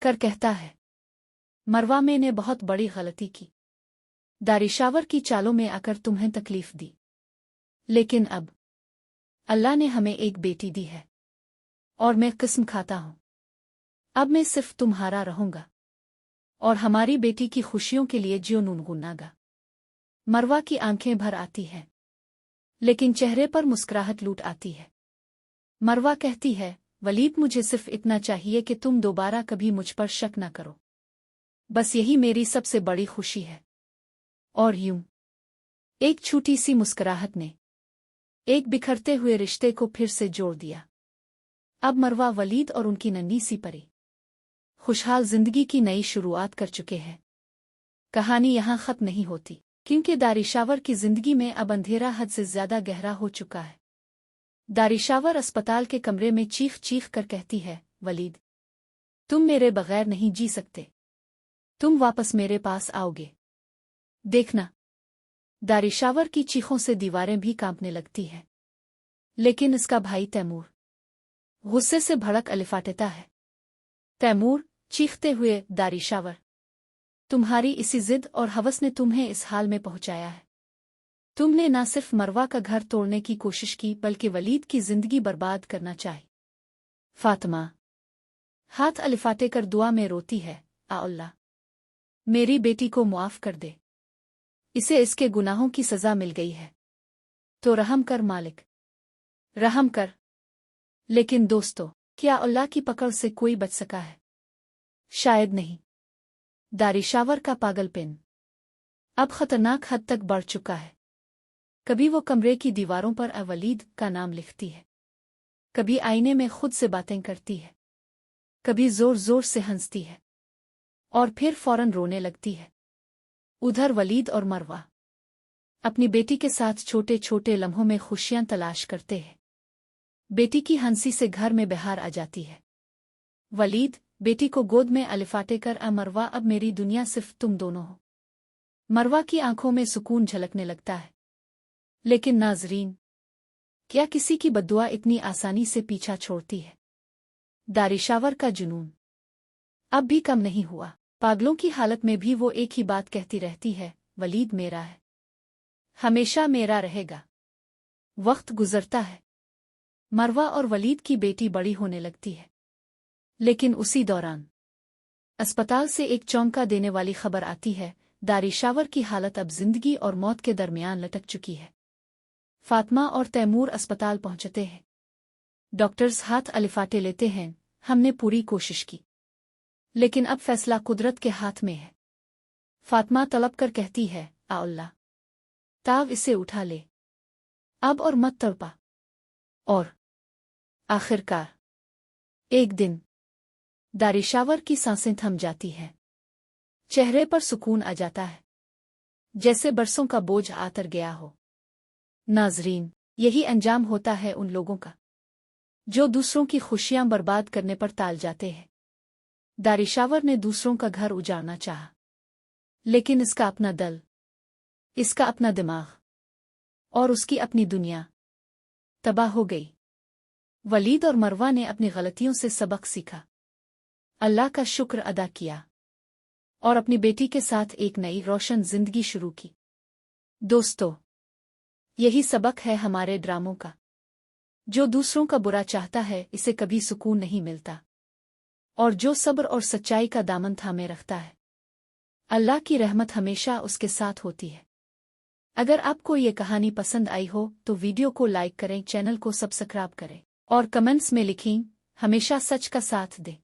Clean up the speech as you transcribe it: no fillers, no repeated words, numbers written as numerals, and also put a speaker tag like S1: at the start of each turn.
S1: कर कहता है, मरवा मैंने बहुत बड़ी गलती की। दारिशावर की चालों में आकर तुम्हें तकलीफ दी, लेकिन अब अल्लाह ने हमें एक बेटी दी है और मैं किस्म खाता हूं। अब मैं सिर्फ तुम्हारा रहूंगा और हमारी बेटी की खुशियों के लिए जियो गुनगुनागा। मरवा की आंखें भर आती हैं, लेकिन चेहरे पर मुस्कुराहट लूट आती है। मरवा कहती है, वलीद मुझे सिर्फ इतना चाहिए कि तुम दोबारा कभी मुझ पर शक न करो। बस यही मेरी सबसे बड़ी खुशी है। और यूं एक छोटी सी मुस्कुराहट ने एक बिखरते हुए रिश्ते को फिर से जोड़ दिया। अब मरवा, वलीद और उनकी नन्ही सी परी खुशहाल जिंदगी की नई शुरुआत कर चुके हैं। कहानी यहां खत्म नहीं होती, क्योंकि दारिशावर की जिंदगी में अब अंधेरा हद से ज्यादा गहरा हो चुका है। दारिशावर अस्पताल के कमरे में चीख चीख कर कहती है, वलीद, तुम मेरे बगैर नहीं जी सकते। तुम वापस मेरे पास आओगे, देखना। दारिशावर की चीखों से दीवारें भी कांपने लगती हैं। लेकिन इसका भाई तैमूर गुस्से से भड़क अलिफाटेता है। तैमूर चीखते हुए, दारिशावर, तुम्हारी इसी जिद और हवस ने तुम्हें इस हाल में पहुंचाया है। तुमने न सिर्फ मरवा का घर तोड़ने की कोशिश की, बल्कि वलीद की जिंदगी बर्बाद करना चाही। फातिमा हाथ अलिफाटे कर दुआ में रोती है, आ अल्लाह, मेरी बेटी को मुआफ कर दे। इसे इसके गुनाहों की सजा मिल गई है, तो रहम कर मालिक, रहम कर। लेकिन दोस्तों, क्या अल्लाह की पकड़ से कोई बच सका है? शायद नहीं। दारिशावर का पागलपन अब खतरनाक हद तक बढ़ चुका है। कभी वो कमरे की दीवारों पर वलीद का नाम लिखती है, कभी आईने में खुद से बातें करती है, कभी जोर जोर से हंसती है और फिर फौरन रोने लगती है। उधर वलीद और मरवा अपनी बेटी के साथ छोटे छोटे लम्हों में खुशियां तलाश करते हैं। बेटी की हंसी से घर में बहार आ जाती है। वलीद बेटी को गोद में अलिफाटे कर, मरवा, अब मेरी दुनिया सिर्फ तुम दोनों हो। मरवा की आंखों में सुकून झलकने लगता है। लेकिन नाजरीन, क्या किसी की बद्दुआ इतनी आसानी से पीछा छोड़ती है? दारिशावर का जुनून अब भी कम नहीं हुआ। पागलों की हालत में भी वो एक ही बात कहती रहती है, वलीद मेरा है, हमेशा मेरा रहेगा। वक्त गुजरता है, मरवा और वलीद की बेटी बड़ी होने लगती है। लेकिन उसी दौरान अस्पताल से एक चौंका देने वाली खबर आती है। दारिशावर की हालत अब जिंदगी और मौत के दरमियान लटक चुकी है। फातिमा और तैमूर अस्पताल पहुंचते हैं। डॉक्टर्स हाथ अलिफाटे लेते हैं, हमने पूरी कोशिश की, लेकिन अब फैसला कुदरत के हाथ में है। फातिमा तलब कर कहती है, आ अल्लाह, ताव इसे उठा ले अब और मत तड़पा। और आखिरकार एक दिन दारिशावर की सांसें थम जाती हैं। चेहरे पर सुकून आ जाता है, जैसे बरसों का बोझ आतर गया हो। नाजरीन, यही अंजाम होता है उन लोगों का जो दूसरों की खुशियां बर्बाद करने पर ताल जाते हैं। दारिशावर ने दूसरों का घर उजाड़ना चाहा, लेकिन इसका अपना दल, इसका अपना दिमाग और उसकी अपनी दुनिया तबाह हो गई। वलीद और मरवा ने अपनी गलतियों से सबक सीखा, अल्लाह का शुक्र अदा किया और अपनी बेटी के साथ एक नई रोशन जिंदगी शुरू की। दोस्तों, यही सबक है हमारे ड्रामों का। जो दूसरों का बुरा चाहता है, इसे कभी सुकून नहीं मिलता, और जो सब्र और सच्चाई का दामन थामे रखता है, अल्लाह की रहमत हमेशा उसके साथ होती है। अगर आपको ये कहानी पसंद आई हो तो वीडियो को लाइक करें, चैनल को सब्सक्राइब करें और कमेंट्स में लिखें, हमेशा सच का साथ दें।